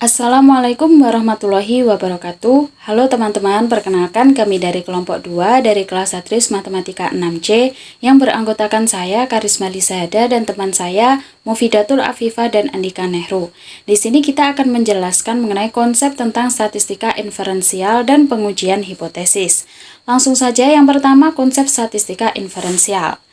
Assalamualaikum warahmatullahi wabarakatuh. Halo teman-teman, perkenalkan kami dari kelompok 2 dari kelas Satris Matematika 6C yang beranggotakan saya Karisma Lisada dan teman saya Mufidatul Afifah dan Andika Nehru. Di sini kita akan menjelaskan mengenai konsep tentang statistika inferensial dan pengujian hipotesis. Langsung saja yang pertama, konsep statistika inferensial.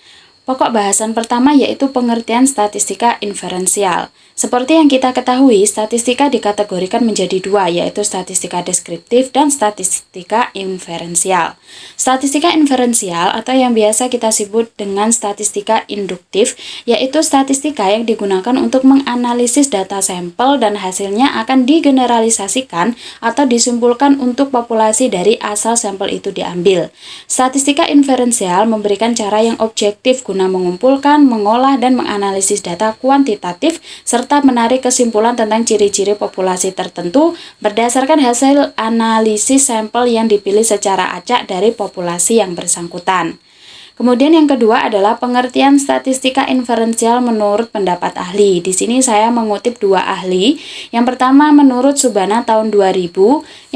Pokok bahasan pertama yaitu pengertian statistika inferensial. Seperti yang kita ketahui, statistika dikategorikan menjadi dua, yaitu statistika deskriptif dan statistika inferensial. Statistika inferensial atau yang biasa kita sebut dengan statistika induktif, yaitu statistika yang digunakan untuk menganalisis data sampel dan hasilnya akan digeneralisasikan atau disimpulkan untuk populasi dari asal sampel itu diambil. Statistika inferensial memberikan cara yang objektif guna mengumpulkan, mengolah, dan menganalisis data kuantitatif serta menarik kesimpulan tentang ciri-ciri populasi tertentu berdasarkan hasil analisis sampel yang dipilih secara acak dari populasi yang bersangkutan. Kemudian yang kedua adalah pengertian statistika inferensial menurut pendapat ahli. Di sini saya mengutip dua ahli. Yang pertama menurut Subhana tahun 2000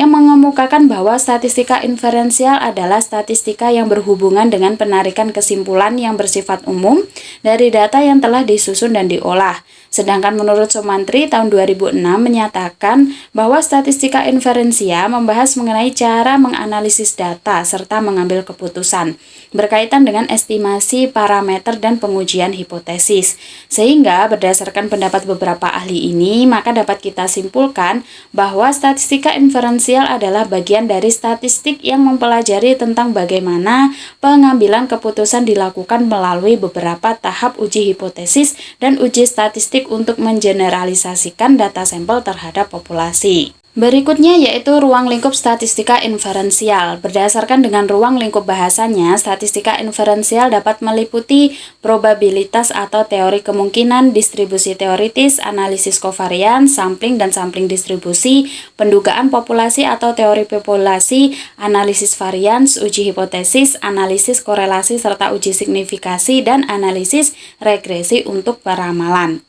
yang mengemukakan bahwa statistika inferensial adalah statistika yang berhubungan dengan penarikan kesimpulan yang bersifat umum dari data yang telah disusun dan diolah. Sedangkan menurut Sumantri tahun 2006 menyatakan bahwa statistika inferensial membahas mengenai cara menganalisis data serta mengambil keputusan berkaitan dengan estimasi parameter dan pengujian hipotesis. Sehingga berdasarkan pendapat beberapa ahli ini, maka dapat kita simpulkan bahwa statistika inferensial adalah bagian dari statistik yang mempelajari tentang bagaimana pengambilan keputusan dilakukan melalui beberapa tahap uji hipotesis dan uji statistik untuk mengeneralisasikan data sampel terhadap populasi. Berikutnya yaitu ruang lingkup statistika inferensial. Berdasarkan dengan ruang lingkup bahasanya, statistika inferensial dapat meliputi probabilitas atau teori kemungkinan, distribusi teoritis, analisis kovarian, sampling dan sampling distribusi, pendugaan populasi atau teori populasi, analisis varians, uji hipotesis, analisis korelasi serta uji signifikasi, dan analisis regresi untuk peramalan.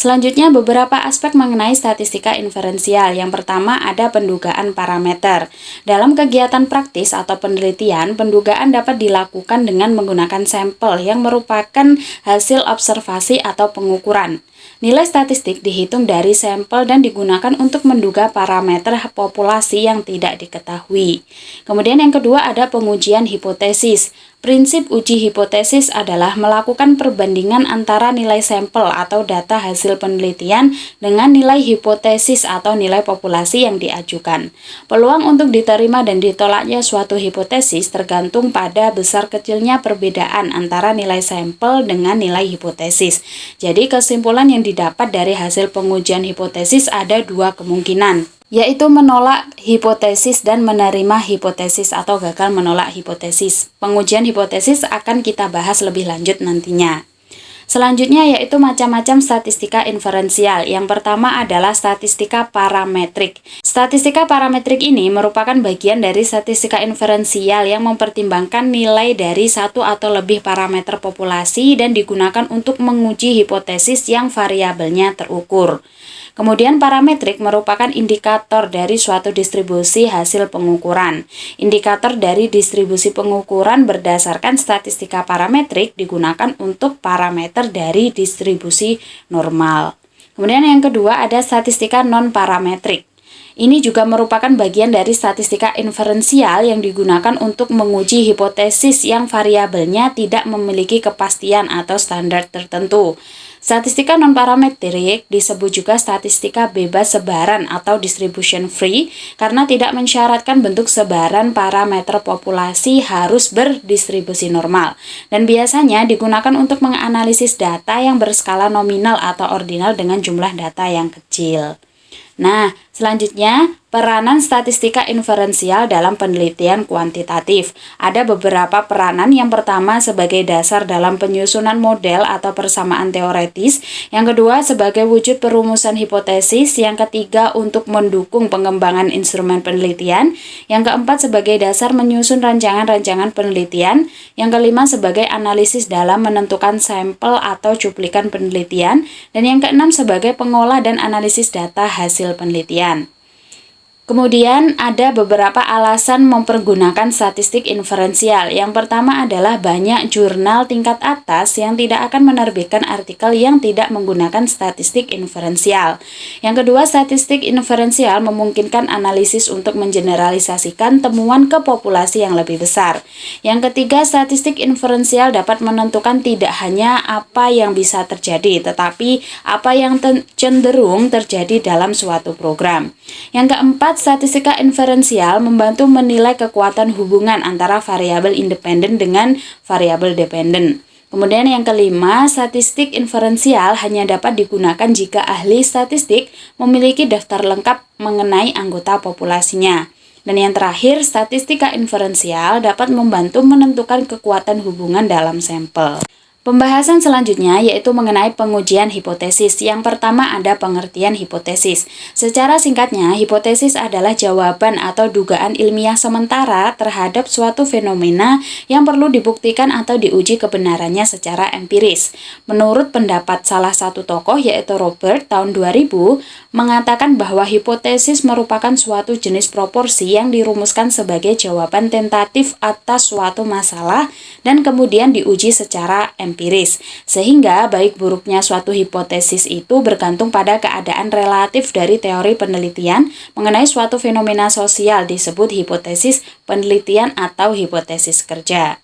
Selanjutnya beberapa aspek mengenai statistika inferensial. Yang pertama ada pendugaan parameter. Dalam kegiatan praktis atau penelitian, pendugaan dapat dilakukan dengan menggunakan sampel yang merupakan hasil observasi atau pengukuran. Nilai statistik dihitung dari sampel dan digunakan untuk menduga parameter populasi yang tidak diketahui. Kemudian yang kedua ada pengujian hipotesis. Prinsip uji hipotesis adalah melakukan perbandingan antara nilai sampel atau data hasil penelitian dengan nilai hipotesis atau nilai populasi yang diajukan. Peluang untuk diterima dan ditolaknya suatu hipotesis tergantung pada besar kecilnya perbedaan antara nilai sampel dengan nilai hipotesis. Jadi kesimpulan yang didapat dari hasil pengujian hipotesis ada dua kemungkinan, yaitu menolak hipotesis dan menerima hipotesis atau gagal menolak hipotesis. Pengujian hipotesis akan kita bahas lebih lanjut nantinya. Selanjutnya yaitu macam-macam statistika inferensial. Yang pertama adalah statistika parametrik. Statistika parametrik ini merupakan bagian dari statistika inferensial yang mempertimbangkan nilai dari satu atau lebih parameter populasi dan digunakan untuk menguji hipotesis yang variabelnya terukur. Kemudian parametrik merupakan indikator dari suatu distribusi hasil pengukuran. Indikator dari distribusi pengukuran berdasarkan statistika parametrik digunakan untuk parameter dari distribusi normal. Kemudian yang kedua ada statistika non-parametrik. Ini juga merupakan bagian dari statistika inferensial yang digunakan untuk menguji hipotesis yang variabelnya tidak memiliki kepastian atau standar tertentu. Statistika non-parametrik disebut juga statistika bebas sebaran atau distribution free karena tidak mensyaratkan bentuk sebaran parameter populasi harus berdistribusi normal dan biasanya digunakan untuk menganalisis data yang berskala nominal atau ordinal dengan jumlah data yang kecil. Nah, selanjutnya Peranan statistika inferensial dalam penelitian kuantitatif. Ada beberapa peranan. Yang pertama sebagai dasar dalam penyusunan model atau persamaan teoretis. Yang kedua sebagai wujud perumusan hipotesis. Yang ketiga untuk mendukung pengembangan instrumen penelitian. Yang keempat sebagai dasar menyusun rancangan-rancangan penelitian. Yang kelima sebagai analisis dalam menentukan sampel atau cuplikan penelitian. Dan yang keenam sebagai pengolah dan analisis data hasil penelitian. Kemudian ada beberapa alasan mempergunakan statistik inferensial. Yang pertama adalah banyak jurnal tingkat atas yang tidak akan menerbitkan artikel yang tidak menggunakan statistik inferensial. Yang kedua, statistik inferensial memungkinkan analisis untuk mengeneralisasikan temuan ke populasi yang lebih besar. Yang ketiga, statistik inferensial dapat menentukan tidak hanya apa yang bisa terjadi, tetapi apa yang cenderung terjadi dalam suatu program. Yang keempat, statistika inferensial membantu menilai kekuatan hubungan antara variabel independen dengan variabel dependen. Kemudian yang kelima, statistik inferensial hanya dapat digunakan jika ahli statistik memiliki daftar lengkap mengenai anggota populasinya. Dan yang terakhir, statistika inferensial dapat membantu menentukan kekuatan hubungan dalam sampel. Pembahasan selanjutnya yaitu mengenai pengujian hipotesis. Yang pertama ada pengertian hipotesis. Secara singkatnya, hipotesis adalah jawaban atau dugaan ilmiah sementara terhadap suatu fenomena yang perlu dibuktikan atau diuji kebenarannya secara empiris. Menurut pendapat salah satu tokoh yaitu Robert tahun 2000, mengatakan bahwa hipotesis merupakan suatu jenis proporsi yang dirumuskan sebagai jawaban tentatif atas suatu masalah dan kemudian diuji secara empiris, sehingga baik buruknya suatu hipotesis itu bergantung pada keadaan relatif dari teori penelitian mengenai suatu fenomena sosial disebut hipotesis penelitian atau hipotesis kerja.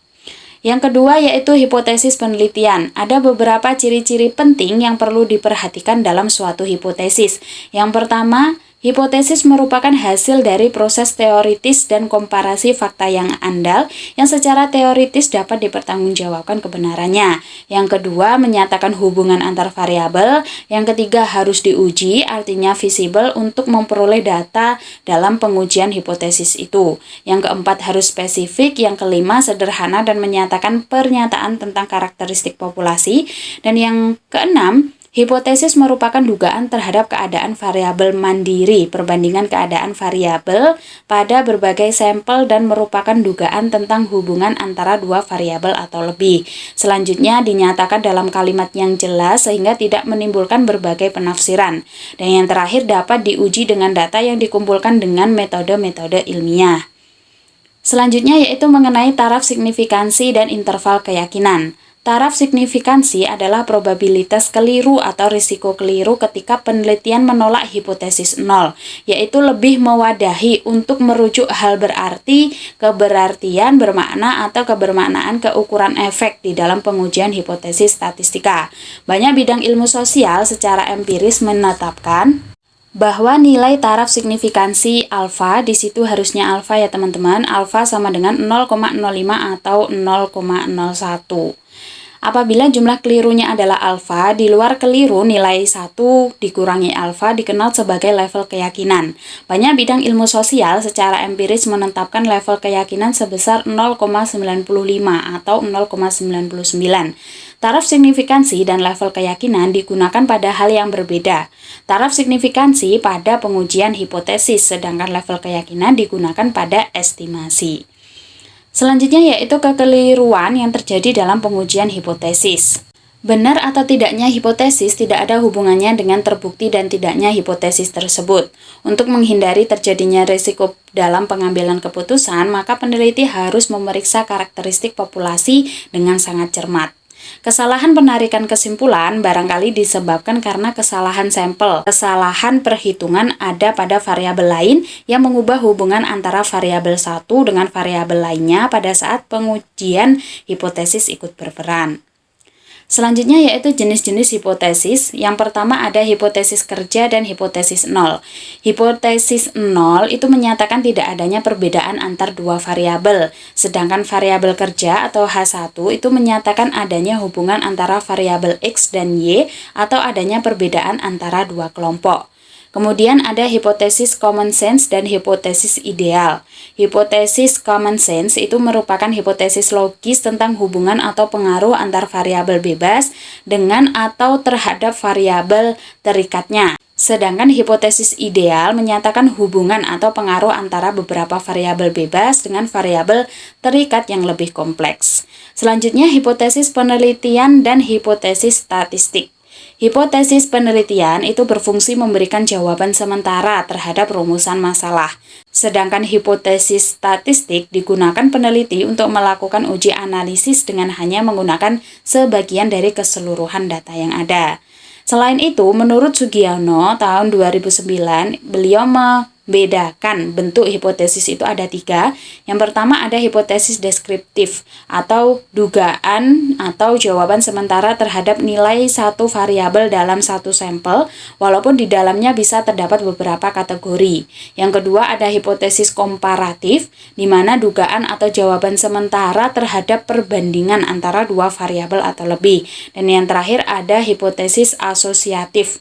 Yang kedua yaitu hipotesis penelitian. Ada beberapa ciri-ciri penting yang perlu diperhatikan dalam suatu hipotesis. Yang pertama, hipotesis merupakan hasil dari proses teoritis dan komparasi fakta yang andal yang secara teoritis dapat dipertanggungjawabkan kebenarannya. Yang kedua, menyatakan hubungan antar variabel. Yang ketiga, harus diuji, artinya visible untuk memperoleh data dalam pengujian hipotesis itu. Yang keempat, harus spesifik. Yang kelima, sederhana dan menyatakan pernyataan tentang karakteristik populasi. Dan yang keenam, hipotesis merupakan dugaan terhadap keadaan variabel mandiri, perbandingan keadaan variabel pada berbagai sampel dan merupakan dugaan tentang hubungan antara dua variabel atau lebih. Selanjutnya dinyatakan dalam kalimat yang jelas sehingga tidak menimbulkan berbagai penafsiran. Dan yang terakhir dapat diuji dengan data yang dikumpulkan dengan metode-metode ilmiah. Selanjutnya yaitu mengenai taraf signifikansi dan interval keyakinan. Taraf signifikansi adalah probabilitas keliru atau risiko keliru ketika penelitian menolak hipotesis nol, yaitu lebih mewadahi untuk merujuk hal berarti, keberartian, bermakna, atau kebermaknaan keukuran efek di dalam pengujian hipotesis statistika. Banyak bidang ilmu sosial secara empiris menetapkan bahwa nilai taraf signifikansi alfa, di situ harusnya alfa ya teman-teman, alfa sama dengan 0,05 atau 0,01. Apabila jumlah kelirunya adalah alfa, di luar keliru nilai 1 dikurangi alfa dikenal sebagai level keyakinan. Banyak bidang ilmu sosial secara empiris menetapkan level keyakinan sebesar 0,95 atau 0,99. Taraf signifikansi dan level keyakinan digunakan pada hal yang berbeda. Taraf signifikansi pada pengujian hipotesis, sedangkan level keyakinan digunakan pada estimasi. Selanjutnya yaitu kekeliruan yang terjadi dalam pengujian hipotesis. Benar atau tidaknya hipotesis tidak ada hubungannya dengan terbukti dan tidaknya hipotesis tersebut. Untuk menghindari terjadinya risiko dalam pengambilan keputusan, maka peneliti harus memeriksa karakteristik populasi dengan sangat cermat. Kesalahan penarikan kesimpulan barangkali disebabkan karena kesalahan sampel. Kesalahan perhitungan ada pada variabel lain yang mengubah hubungan antara variabel satu dengan variabel lainnya pada saat pengujian hipotesis ikut berperan. Selanjutnya yaitu jenis-jenis hipotesis. Yang pertama ada hipotesis kerja dan hipotesis nol. Hipotesis nol itu menyatakan tidak adanya perbedaan antar dua variabel. Sedangkan variabel kerja atau H1 itu menyatakan adanya hubungan antara variabel X dan Y atau adanya perbedaan antara dua kelompok. Kemudian ada hipotesis common sense dan hipotesis ideal. Hipotesis common sense itu merupakan hipotesis logis tentang hubungan atau pengaruh antar variabel bebas dengan atau terhadap variabel terikatnya. Sedangkan hipotesis ideal menyatakan hubungan atau pengaruh antara beberapa variabel bebas dengan variabel terikat yang lebih kompleks. Selanjutnya hipotesis penelitian dan hipotesis statistik. Hipotesis penelitian itu berfungsi memberikan jawaban sementara terhadap rumusan masalah. Sedangkan hipotesis statistik digunakan peneliti untuk melakukan uji analisis dengan hanya menggunakan sebagian dari keseluruhan data yang ada. Selain itu, menurut Sugiono tahun 2009, beliau membedakan bentuk hipotesis itu ada 3. Yang pertama ada hipotesis deskriptif atau dugaan atau jawaban sementara terhadap nilai satu variabel dalam satu sampel, walaupun di dalamnya bisa terdapat beberapa kategori. Yang kedua ada hipotesis komparatif, di mana dugaan atau jawaban sementara terhadap perbandingan antara dua variabel atau lebih. Dan yang terakhir ada hipotesis asosiatif,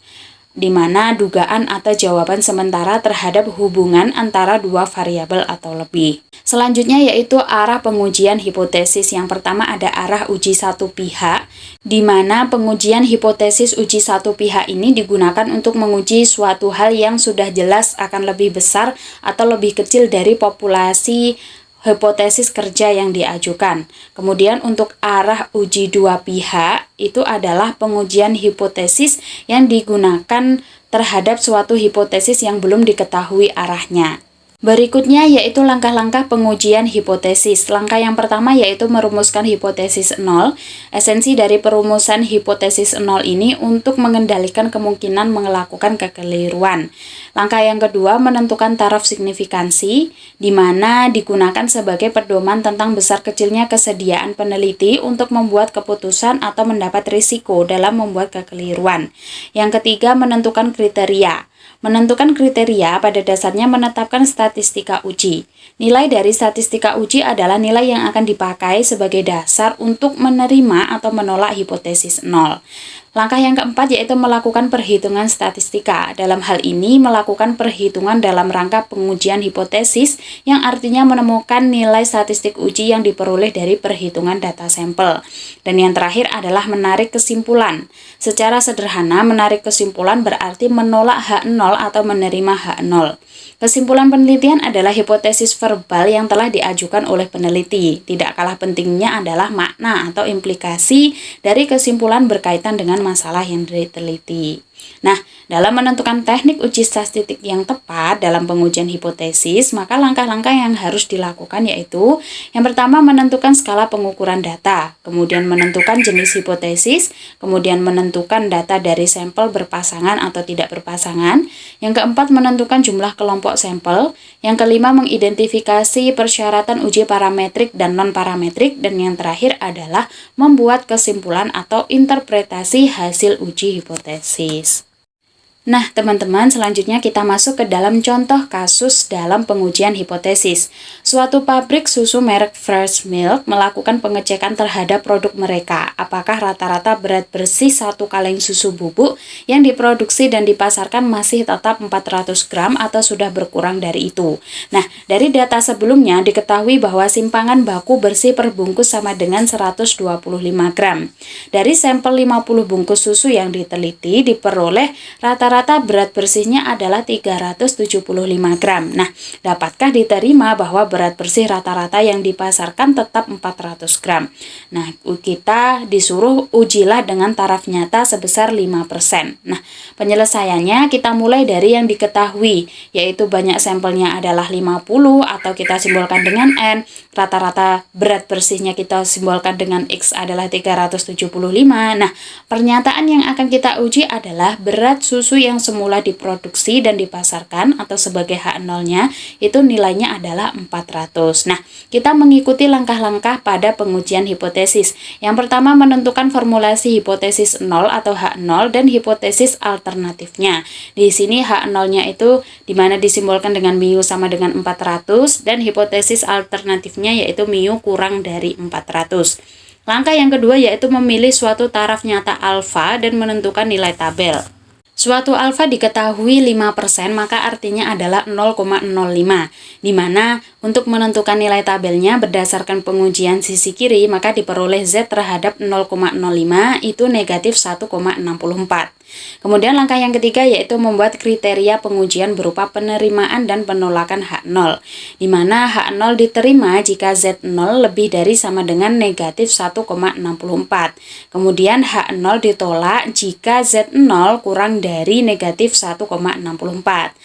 di mana dugaan atau jawaban sementara terhadap hubungan antara dua variabel atau lebih. Selanjutnya yaitu arah pengujian hipotesis. Yang pertama ada arah uji satu pihak, di mana pengujian hipotesis uji satu pihak ini digunakan untuk menguji suatu hal yang sudah jelas akan lebih besar atau lebih kecil dari populasi hipotesis kerja yang diajukan. Kemudian untuk arah uji dua pihak itu adalah pengujian hipotesis yang digunakan terhadap suatu hipotesis yang belum diketahui arahnya. Berikutnya yaitu langkah-langkah pengujian hipotesis. Langkah yang pertama yaitu merumuskan hipotesis nol. Esensi dari perumusan hipotesis nol ini untuk mengendalikan kemungkinan melakukan kekeliruan. Langkah yang kedua menentukan taraf signifikansi, di mana digunakan sebagai pedoman tentang besar kecilnya kesediaan peneliti untuk membuat keputusan atau mendapat risiko dalam membuat kekeliruan. Yang ketiga menentukan kriteria. Menentukan kriteria pada dasarnya menetapkan statistika uji. Nilai dari statistika uji adalah nilai yang akan dipakai sebagai dasar untuk menerima atau menolak hipotesis nol. Langkah yang keempat yaitu melakukan perhitungan statistika. Dalam hal ini melakukan perhitungan dalam rangka pengujian hipotesis yang artinya menemukan nilai statistik uji yang diperoleh dari perhitungan data sampel. Dan yang terakhir adalah menarik kesimpulan. Secara sederhana menarik kesimpulan berarti menolak H0 atau menerima H0. Kesimpulan penelitian adalah hipotesis verbal yang telah diajukan oleh peneliti. Tidak kalah pentingnya adalah makna atau implikasi dari kesimpulan berkaitan dengan masalah yang diteliti. Nah, dalam menentukan teknik uji statistik yang tepat dalam pengujian hipotesis, maka langkah-langkah yang harus dilakukan yaitu yang pertama menentukan skala pengukuran data, kemudian menentukan jenis hipotesis, kemudian menentukan data dari sampel berpasangan atau tidak berpasangan, yang keempat menentukan jumlah kelompok sampel, yang kelima mengidentifikasi persyaratan uji parametrik dan non-parametrik, dan yang terakhir adalah membuat kesimpulan atau interpretasi hasil uji hipotesis. Nah, teman-teman, selanjutnya kita masuk ke dalam contoh kasus dalam pengujian hipotesis. Suatu pabrik susu merek Fresh Milk melakukan pengecekan terhadap produk mereka. Apakah rata-rata berat bersih satu kaleng susu bubuk yang diproduksi dan dipasarkan masih tetap 400 gram atau sudah berkurang dari itu? Nah, dari data sebelumnya diketahui bahwa simpangan baku bersih per bungkus sama dengan 125 gram. Dari sampel 50 bungkus susu yang diteliti diperoleh rata-rata berat bersihnya adalah 375 gram. Nah, dapatkah diterima bahwa berat bersih rata-rata yang dipasarkan tetap 400 gram? Nah, kita disuruh ujilah dengan taraf nyata sebesar 5%. Nah, penyelesaiannya kita mulai dari yang diketahui, yaitu banyak sampelnya adalah 50 atau kita simbolkan dengan N, rata-rata berat bersihnya kita simbolkan dengan X adalah 375. Nah, pernyataan yang akan kita uji adalah berat susu yang semula diproduksi dan dipasarkan atau sebagai H0-nya itu nilainya adalah 400. Nah, kita mengikuti langkah-langkah pada pengujian hipotesis. Yang pertama menentukan formulasi hipotesis 0 atau H0 dan hipotesis alternatifnya. Di sini H0-nya itu dimana disimbolkan dengan mu sama dengan 400 dan hipotesis alternatifnya yaitu mu kurang dari 400. Langkah yang kedua yaitu memilih suatu taraf nyata alfa dan menentukan nilai tabel. Suatu alfa diketahui 5%, maka artinya adalah 0,05, di mana untuk menentukan nilai tabelnya berdasarkan pengujian sisi kiri, maka diperoleh Z terhadap 0,05 itu negatif 1,64. Kemudian langkah yang ketiga yaitu membuat kriteria pengujian berupa penerimaan dan penolakan H0, di mana H0 diterima jika Z0 lebih dari sama dengan negatif 1,64. Kemudian H0 ditolak jika Z0 kurang dari negatif 1,64.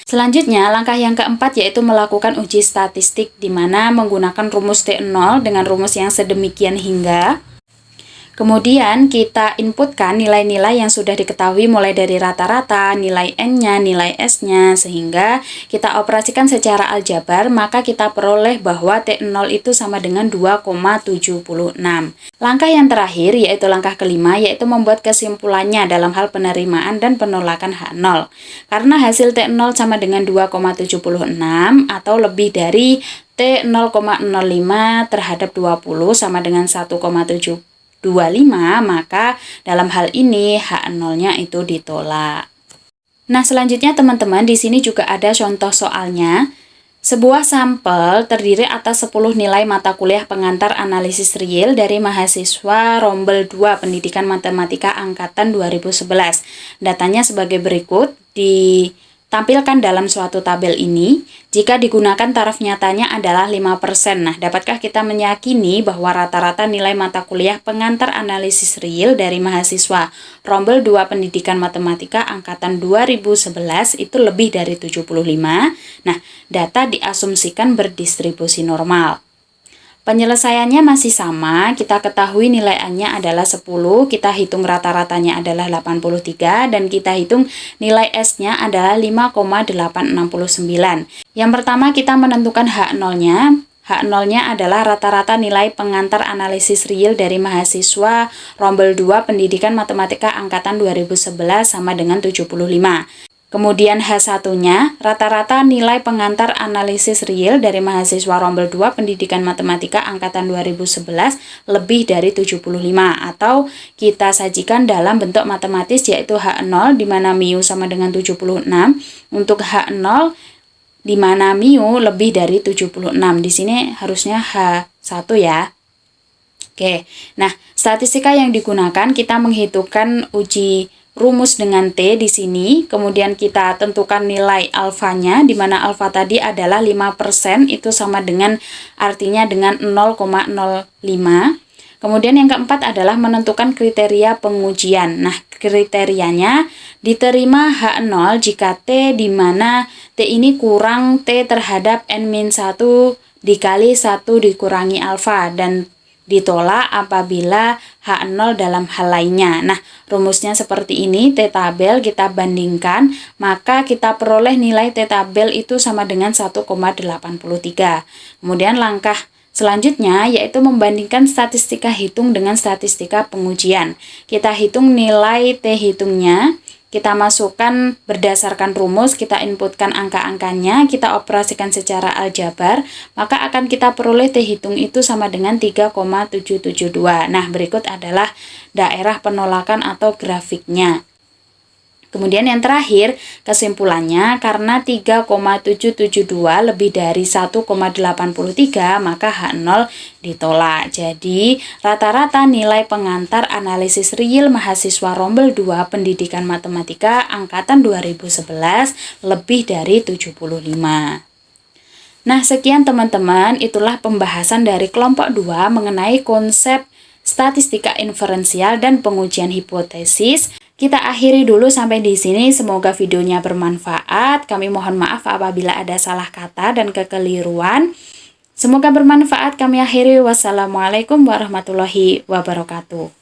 Selanjutnya, langkah yang keempat yaitu melakukan uji statistik, di mana menggunakan rumus T0 dengan rumus yang sedemikian hingga. Kemudian kita inputkan nilai-nilai yang sudah diketahui mulai dari rata-rata, nilai N-nya, nilai S-nya, sehingga kita operasikan secara aljabar, maka kita peroleh bahwa T0 itu sama dengan 2,76. Langkah yang terakhir yaitu langkah kelima, yaitu membuat kesimpulannya dalam hal penerimaan dan penolakan H0. Karena hasil T0 sama dengan 2,76 atau lebih dari T0,05 terhadap 20 sama dengan 1,75, maka dalam hal ini H0-nya itu ditolak. Nah, selanjutnya teman-teman, di sini juga ada contoh soalnya. Sebuah sampel terdiri atas 10 nilai mata kuliah pengantar analisis real dari mahasiswa Rombel 2 Pendidikan Matematika Angkatan 2011. Datanya sebagai berikut, ditampilkan dalam suatu tabel ini. Jika digunakan taraf nyatanya adalah 5%. Nah, dapatkah kita meyakini bahwa rata-rata nilai mata kuliah pengantar analisis real dari mahasiswa Rombel 2 Pendidikan Matematika Angkatan 2011 itu lebih dari 75? Nah, data diasumsikan berdistribusi normal. Penyelesaiannya masih sama, kita ketahui nilai A-nya adalah 10, kita hitung rata-ratanya adalah 83, dan kita hitung nilai S-nya adalah 5,869. Yang pertama kita menentukan H0-nya. H0-nya adalah rata-rata nilai pengantar analisis real dari mahasiswa Rombel 2 Pendidikan Matematika Angkatan 2011 sama dengan 75. Kemudian H1-nya, rata-rata nilai pengantar analisis real dari mahasiswa Rombel 2 Pendidikan Matematika Angkatan 2011 lebih dari 75, atau kita sajikan dalam bentuk matematis yaitu H0 di mana mu sama dengan 76, untuk H0 di mana mu lebih dari 76. Di sini harusnya H1 ya. Oke, nah statistika yang digunakan kita menghitungkan uji rumus dengan T di sini, kemudian kita tentukan nilai alfanya, di mana alfa tadi adalah 5%, itu sama dengan artinya dengan 0,05. Kemudian yang keempat adalah menentukan kriteria pengujian. Nah, kriterianya diterima H0 jika T di mana T ini kurang T terhadap N-1 dikali 1 dikurangi alfa, dan ditolak apabila H0 dalam hal lainnya. Nah, rumusnya seperti ini, T tabel kita bandingkan, maka kita peroleh nilai T tabel itu sama dengan 1,83. Kemudian langkah selanjutnya yaitu membandingkan statistika hitung dengan statistika pengujian. Kita hitung nilai T hitungnya, kita masukkan berdasarkan rumus, kita inputkan angka-angkanya, kita operasikan secara aljabar, maka akan kita peroleh T hitung itu sama dengan 3,772. Nah, berikut adalah daerah penolakan atau grafiknya. Kemudian yang terakhir, kesimpulannya karena 3,772 lebih dari 1,83 maka H0 ditolak. Jadi, rata-rata nilai pengantar analisis real mahasiswa Rombel 2 Pendidikan Matematika Angkatan 2011 lebih dari 75. Nah, sekian teman-teman, itulah pembahasan dari kelompok 2 mengenai konsep statistika inferensial dan pengujian hipotesis. Kita akhiri dulu sampai di sini. Semoga videonya bermanfaat. Kami mohon maaf apabila ada salah kata dan kekeliruan. Semoga bermanfaat. Kami akhiri. Wassalamualaikum warahmatullahi wabarakatuh.